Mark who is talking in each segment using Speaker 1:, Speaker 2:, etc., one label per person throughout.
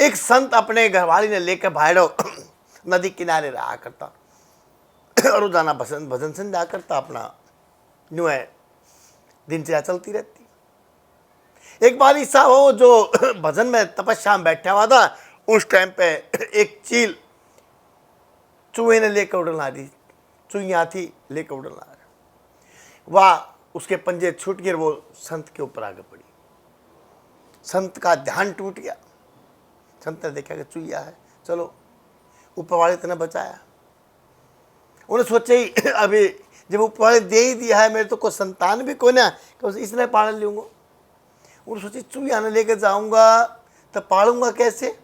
Speaker 1: एक संत अपने घरवाली ने लेकर भाड़ो नदी किनारे रहा करता और रोजाना भजन भजन सुन जा करता, अपना यूं है दिनचर्या चलती रहती। एक बार ऐसा हो जो भजन में तपस्या में बैठा हुआ था, उस टाइम पे एक चील चूहे ने लेकर उड़ना दी, चुईया थी लेकर उड़ना, वह उसके पंजे छूट गए, वो संत के ऊपर आगे पड़ी। संत का ध्यान टूट गया। संत ने देखा कि चुईया है, चलो ऊपर वाले ने बचाया। उन्हें सोचा ही अभी जब ऊपर वाले दे ही दिया है, मेरे तो कोई संतान भी कोई ना, इसलिए पाल लूंगा। उन्हें सोची चुईया ने लेकर जाऊंगा तो पालूंगा कैसे।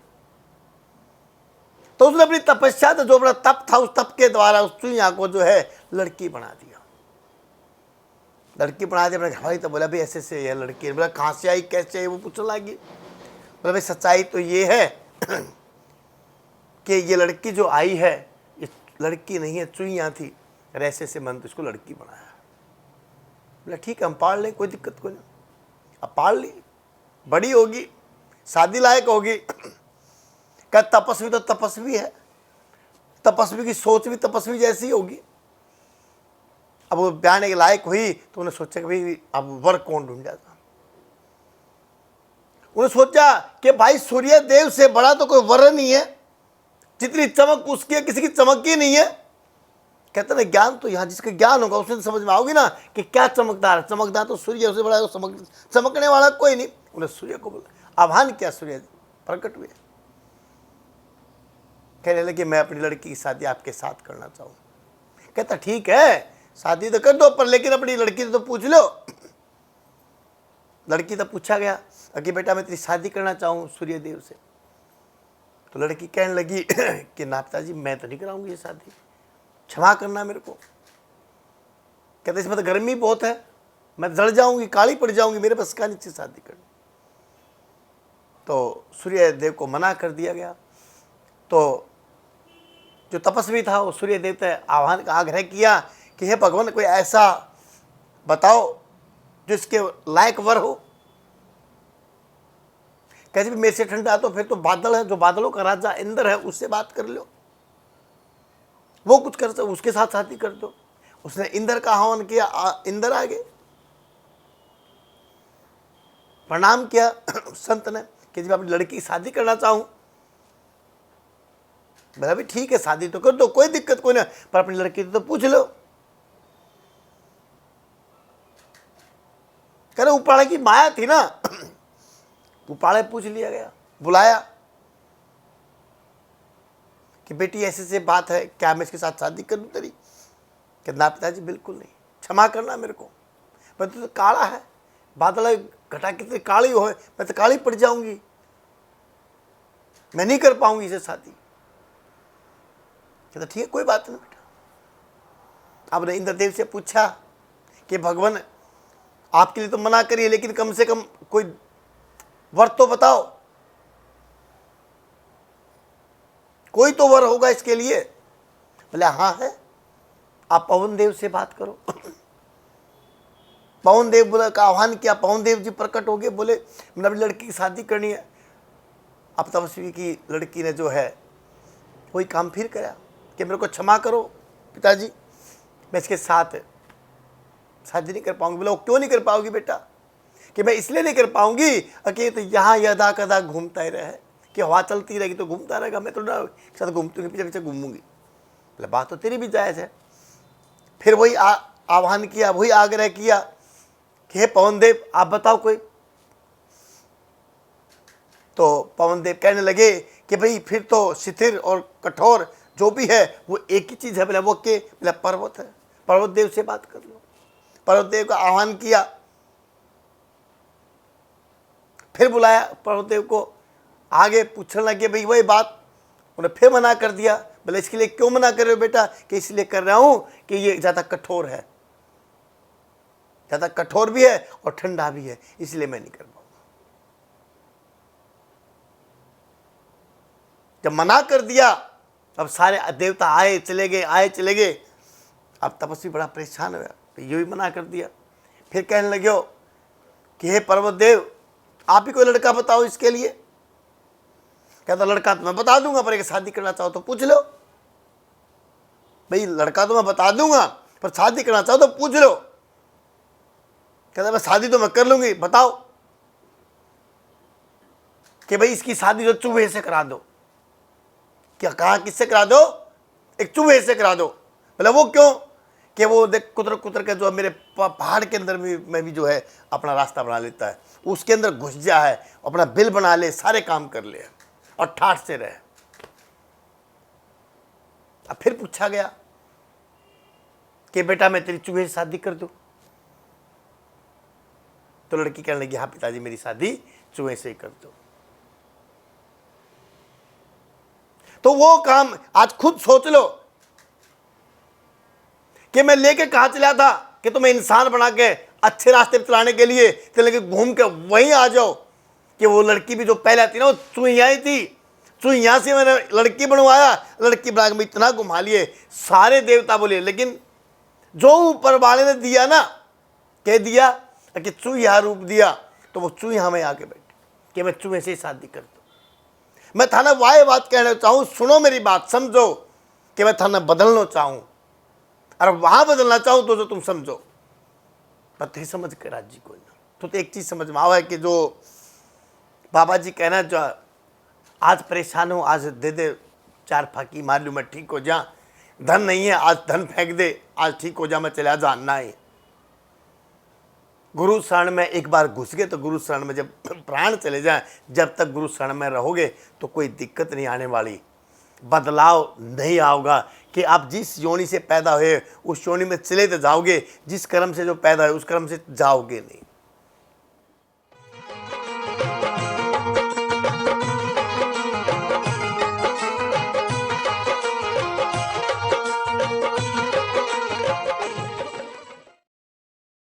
Speaker 1: तो उसने अपनी तपस्या, तो जो बड़ा तप था, उस तप के द्वारा उस चुईया को जो है लड़की बना दिया। लड़की बना दी। अपने घरवाली तो बोला भाई ऐसे से यह लड़की, बोला कहाँ से आई कैसे आई, वो पूछने लगी। बोला भाई सच्चाई तो ये है कि ये लड़की जो आई है ये लड़की नहीं है, चुईया थी, ऐसे से मन तो इसको लड़की बनाया। बोला ठीक है हम पाल लें, कोई दिक्कत कोई नहीं। अब पाल ली, बड़ी होगी, शादी लायक होगी। क्या तपस्वी तो तपस्वी है, तपस्वी की सोच भी तपस्वी जैसी होगी। अब वो ब्याने के लायक हुई तो उन्हें सोचा कि भाई अब वर कौन ढूंढा था। उन्हें सोचा कि भाई सूर्य देव से बड़ा तो कोई वर नहीं है, जितनी चमक उसकी है किसी की चमक ही नहीं है। कहते ना ज्ञान तो यहाँ जिसका ज्ञान होगा उसने समझ में आओगी ना कि क्या चमकदार है। चमकदार तो सूर्य से बड़ा, चमकने वाला कोई नहीं। उन्हें सूर्य को बोला, आह्वान किया, सूर्य प्रकट हुए, कहने लगे मैं अपनी लड़की की शादी आपके साथ करना चाहूँ। कहता ठीक है शादी तो कर दो, पर लेकिन अपनी लड़की तो पूछ लो। लड़की तो पूछा गया कि बेटा मैं तेरी शादी करना चाहूँ सूर्य देव से। तो लड़की कहने लगी कि ना पिताजी मैं तो नहीं कराऊंगी ये शादी, क्षमा करना मेरे को। कहते इसमें तो गर्मी बहुत है, मैं जल जाऊंगी, काली पड़ जाऊंगी, मेरे बस का नीचे शादी करनी। तो सूर्य देव को मना कर दिया गया। तो जो तपस्वी था वो सूर्य देव से आह्वान का आग्रह किया कि हे भगवान कोई ऐसा बताओ जो इसके लायक वर हो। कहते मेरे से ठंडा तो फिर तो बादल है, जो बादलों का राजा इंद्र है उससे बात कर लो, वो कुछ कर सकते, उसके साथ शादी कर दो। उसने इंद्र का आह्वान किया, इंद्र आ गए, प्रणाम किया संत ने कि जब अपनी लड़की की शादी करना चाहूं। बोला भी ठीक है शादी तो कर दो, कोई दिक्कत कोई ना, पर अपनी लड़की तो पूछ लो। कह रहे उपाड़े की माया थी ना, उपाड़े पूछ लिया गया, बुलाया कि बेटी ऐसे से बात है, क्या मैं इसके साथ शादी कर दूं तेरी। कहना पिताजी बिल्कुल नहीं, क्षमा करना मेरे को, मैं तो काला है, बादल घटा कितनी काली हो, मैं तो काली पड़ जाऊंगी, मैं नहीं कर पाऊंगी इसे शादी। कहता ठीक है कोई बात नहीं बेटा। अब ने इंद्रदेव से पूछा कि भगवान आपके लिए तो मना करिए, लेकिन कम से कम कोई वर तो बताओ, कोई तो वर होगा इसके लिए। बोले हाँ है, आप पवन देव से बात करो। पवन देव बोला का आह्वान किया, पवन देव जी प्रकट हो गए, बोले मैंने अपनी लड़की की शादी करनी है। अब तपस्वी की लड़की ने जो है वही काम फिर करा कि मेरे को क्षमा करो पिताजी, मैं इसके साथ शादी नहीं कर पाऊंगी। बोला क्यों नहीं कर पाओगी बेटा। कि मैं इसलिए नहीं कर पाऊंगी कि तो यहाँ यदा कदा घूमता ही रहे, कि हवा चलती रहेगी तो घूमता रहेगा, मैं तो साथ घूमती हूँ, पीछे पीछे घूमूंगी। बोला बात तो तेरी भी जायज़ है। फिर वही आह्वान किया, वही आग्रह किया कि हे पवन देव आप बताओ कोई। तो पवन देव कहने लगे कि भाई फिर तो शिथिर और कठोर जो भी है वो एक ही चीज़ है। बोला वो के, बोला पर्वत है, पर्वत देव से बात कर लो। पर्वत देव का आह्वान किया, फिर बुलाया पर्वत देव को, आगे पूछने लगे भाई वही बात। उन्हें फिर मना कर दिया। बोले इसके लिए क्यों मना कर रहे हो बेटा। कि इसलिए कर रहा हूं कि ये ज़्यादा कठोर है, ज़्यादा कठोर भी है और ठंडा भी है, इसलिए मैं नहीं कर पाऊंगा। जब मना कर दिया अब सारे देवता आए चले गए, आए चले गए। अब तपस्वी बड़ा परेशान हुआ, ये भी मना कर दिया। फिर कहने लगे हो कि हे पर्वत देव आप ही कोई लड़का बताओ इसके लिए। कहता लड़का तो मैं बता दूंगा, पर एक शादी करना चाहो तो पूछ लो। भाई लड़का तो मैं बता दूंगा, पर शादी करना चाहो तो पूछ लो। कहता मैं शादी तो मैं कर लूंगी, बताओ। कि भाई इसकी शादी तो चूहे से करा दो। क्या कहा, किससे करा दो? एक चूहे से करा दो। बोला वो क्यों? कि वो देख कुतर कुतर के जो मेरे पहाड़ के अंदर भी में भी जो है अपना रास्ता बना लेता है, उसके अंदर घुस जा है, अपना बिल बना ले, सारे काम कर ले और ठाठ से रहे। अब फिर पूछा गया कि बेटा मैं तेरी चूहे से शादी कर दूं? तो लड़की कहने लगी हाँ पिताजी मेरी शादी चूहे से ही कर दो। तो वो काम आज खुद सोच लो कि मैं लेके कहां चला था कि तुम्हें इंसान बना के अच्छे रास्ते पर चलाने के लिए, तो लेके घूम के वहीं आ जाओ कि वो लड़की भी जो पहले थी ना वो चुईया ही थी। चुईया से मैंने लड़की बनवाया, लड़की बना के मैं इतना घुमा लिए, सारे देवता बोले, लेकिन जो ऊपर वाले ने दिया ना, कह दिया कि चुईया रूप दिया, तो वो चुईया में आके बैठे कि मैं चूहे से शादी कर दूं। मैं थाना वाह बात कहना चाहूं, सुनो मेरी बात, समझो कि मैं थाना बदलना चाहूं और वहां बदलना चाहूं तो जो तुम समझो। पत्थरी समझ के राजी कोई ना। तो एक चीज समझ में आवा है कि जो बाबा जी कहना, जो आज परेशान हो आज दे दे 4 फाकी मार लूँ मैं ठीक हो जा, धन नहीं है आज धन फेंक दे, आज ठीक हो जा मैं चला जानना है। गुरु शरण में एक बार घुस गए तो गुरु शरण में जब प्राण चले जाए, जब तक गुरु शरण में रहोगे तो कोई दिक्कत नहीं आने वाली, बदलाव नहीं आओगा। कि आप जिस योनि से पैदा हुए उस योनि में चले तो जाओगे, जिस कर्म से जो पैदा हुए उस कर्म से जाओगे नहीं।